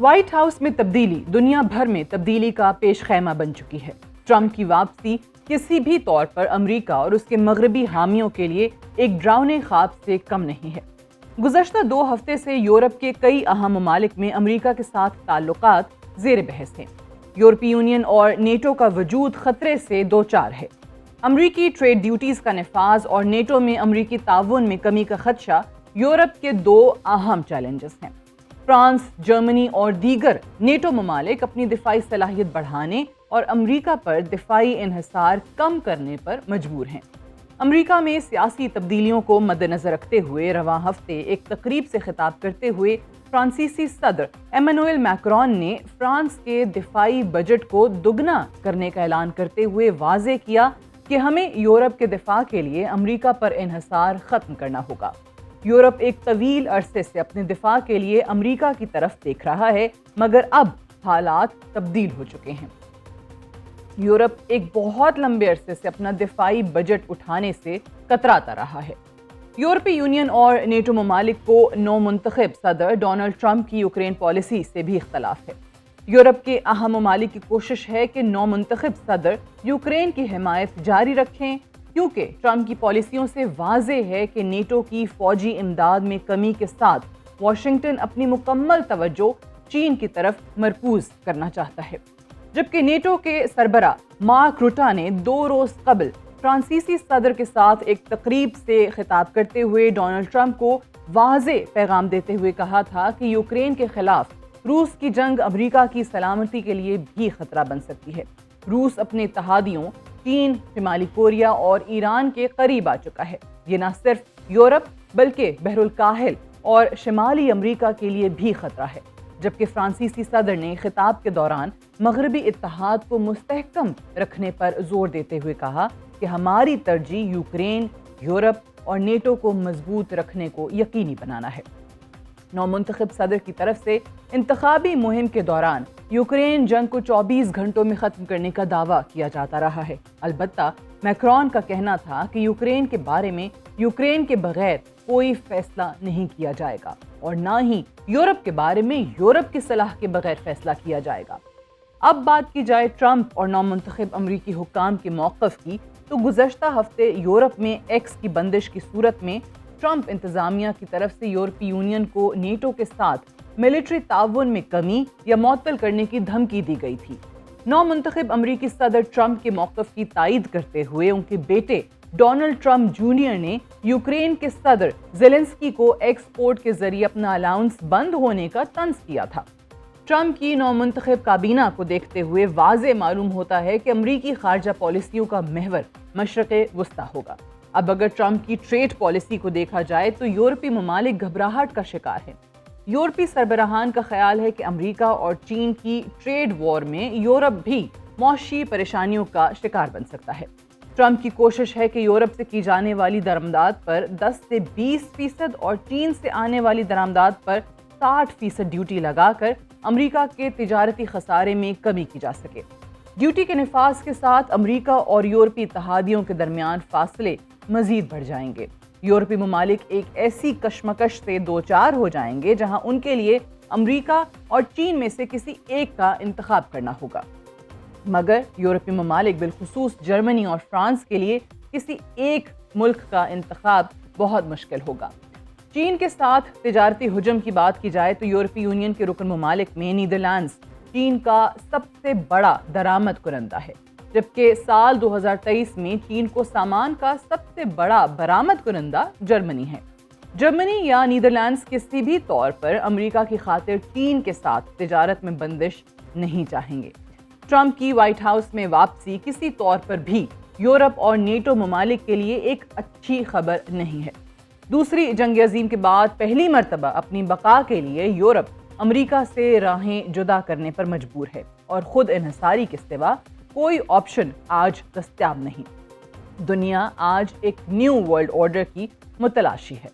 White house میں تبدیلی دنیا بھر میں تبدیلی کا پیش خیمہ بن چکی ہے۔ ٹرمپ کی واپسی کسی بھی طور پر امریکہ اور اس کے مغربی حامیوں کے لیے ایک ڈراؤنے خواب سے کم نہیں ہے۔ گزشتہ 2 ہفتے سے یورپ کے کئی اہم ممالک میں امریکہ کے ساتھ تعلقات زیر بحث ہیں۔ یورپی یونین اور نیٹو کا وجود خطرے سے دوچار ہے۔ امریکی ٹریڈ ڈیوٹیز کا نفاذ اور نیٹو میں امریکی تعاون میں کمی کا خدشہ یورپ کے 2 اہم چیلنجز ہیں۔ فرانس، جرمنی اور دیگر نیٹو ممالک اپنی دفاعی صلاحیت بڑھانے اور امریکہ پر دفاعی انحصار کم کرنے پر مجبور ہیں۔ امریکہ میں سیاسی تبدیلیوں کو مد نظر رکھتے ہوئے رواں ہفتے ایک تقریب سے خطاب کرتے ہوئے فرانسیسی صدر ایمانوئل میکرون نے فرانس کے دفاعی بجٹ کو دگنا کرنے کا اعلان کرتے ہوئے واضح کیا کہ ہمیں یورپ کے دفاع کے لیے امریکہ پر انحصار ختم کرنا ہوگا۔ یورپ ایک طویل عرصے سے اپنے دفاع کے لیے امریکہ کی طرف دیکھ رہا ہے، مگر اب حالات تبدیل ہو چکے ہیں۔ یورپ ایک بہت لمبے عرصے سے اپنا دفاعی بجٹ اٹھانے سے کتراتا رہا ہے۔ یورپی یونین اور نیٹو ممالک کو نو منتخب صدر ڈونلڈ ٹرمپ کی یوکرین پالیسی سے بھی اختلاف ہے۔ یورپ کے اہم ممالک کی کوشش ہے کہ نو منتخب صدر یوکرین کی حمایت جاری رکھیں، کیونکہ ٹرمپ کی پالیسیوں سے واضح ہے کہ نیٹو کی فوجی امداد میں کمی کے ساتھ واشنگٹن اپنی مکمل توجہ چین کی طرف مرکوز کرنا چاہتا ہے۔ جبکہ نیٹو کے سربراہ مارک روٹا نے 2 روز قبل فرانسیسی صدر کے ساتھ ایک تقریب سے خطاب کرتے ہوئے ڈونلڈ ٹرمپ کو واضح پیغام دیتے ہوئے کہا تھا کہ یوکرین کے خلاف روس کی جنگ امریکہ کی سلامتی کے لیے بھی خطرہ بن سکتی ہے۔ روس اپنے اتحادیوں چین، شمالی کوریا اور ایران کے قریب آ چکا ہے۔ یہ نہ صرف یورپ بلکہ بحر الکاہل اور شمالی امریکہ کے لیے بھی خطرہ ہے۔ جبکہ فرانسیسی صدر نے خطاب کے دوران مغربی اتحاد کو مستحکم رکھنے پر زور دیتے ہوئے کہا کہ ہماری ترجیح یوکرین، یورپ اور نیٹو کو مضبوط رکھنے کو یقینی بنانا ہے۔ نو منتخب صدر کی طرف سے انتخابی مہم کے دوران یوکرین جنگ کو 24 گھنٹوں میں ختم کرنے کا دعویٰ کیا جاتا رہا ہے۔ البتہ میکرون کا کہنا تھا کہ یوکرین کے بارے میں یوکرین کے بغیر کوئی فیصلہ نہیں کیا جائے گا اور نہ ہی یورپ کے بارے میں یورپ کی صلاح کے بغیر فیصلہ کیا جائے گا۔ اب بات کی جائے ٹرمپ اور نو منتخب امریکی حکام کے موقف کی، تو گزشتہ ہفتے یورپ میں ایکس کی بندش کی صورت میں ٹرمپ انتظامیہ کی طرف سے یورپی یونین کو نیٹو کے ساتھ ملٹری تعاون میں کمی یا معطل کرنے کی دھمکی دی گئی تھی۔ نو منتخب امریکی صدر ٹرمپ کے موقف کی تائید کرتے ہوئے ان کے بیٹے ڈونلڈ ٹرمپ جونیئر نے یوکرین کے صدر زیلنسکی کو ایکسپورٹ کے ذریعے اپنا الاؤنس بند ہونے کا طنز کیا تھا۔ ٹرمپ کی نو منتخب کابینہ کو دیکھتے ہوئے واضح معلوم ہوتا ہے کہ امریکی خارجہ پالیسیوں کا محور مشرق وسطی ہوگا۔ اب اگر ٹرمپ کی ٹریڈ پالیسی کو دیکھا جائے تو یورپی ممالک گھبراہٹ کا شکار ہیں۔ یورپی سربراہان کا خیال ہے کہ امریکہ اور چین کی ٹریڈ وار میں یورپ بھی معاشی پریشانیوں کا شکار بن سکتا ہے۔ ٹرمپ کی کوشش ہے کہ یورپ سے کی جانے والی درآمدات پر 10 سے 20% اور چین سے آنے والی درآمدات پر 60% ڈیوٹی لگا کر امریکہ کے تجارتی خسارے میں کمی کی جا سکے۔ ڈیوٹی کے نفاذ کے ساتھ امریکہ اور یورپی اتحادیوں کے درمیان فاصلے مزید بڑھ جائیں گے۔ یورپی ممالک ایک ایسی کشمکش سے دوچار ہو جائیں گے جہاں ان کے لیے امریکہ اور چین میں سے کسی ایک کا انتخاب کرنا ہوگا، مگر یورپی ممالک بالخصوص جرمنی اور فرانس کے لیے کسی ایک ملک کا انتخاب بہت مشکل ہوگا۔ چین کے ساتھ تجارتی حجم کی بات کی جائے تو یورپی یونین کے رکن ممالک میں نیدرلینڈز چین کا سب سے بڑا درآمد کنندہ ہے، جبکہ سال 2023 میں چین کو سامان کا سب سے بڑا برآمد کنندہ جرمنی ہے۔ جرمنی یا نیدرلینڈز کسی بھی طور پر امریکہ کی خاطر چین کے ساتھ تجارت میں بندش نہیں چاہیں گے۔ ٹرمپ کی وائٹ ہاؤس میں واپسی کسی طور پر بھی یورپ اور نیٹو ممالک کے لیے ایک اچھی خبر نہیں ہے۔ دوسری جنگ عظیم کے بعد پہلی مرتبہ اپنی بقا کے لیے یورپ امریکہ سے راہیں جدا کرنے پر مجبور ہے اور خود انحصاری کے سوا کوئی آپشن آج دستیاب نہیں۔ دنیا آج ایک نیو ورلڈ آرڈر کی متلاشی ہے۔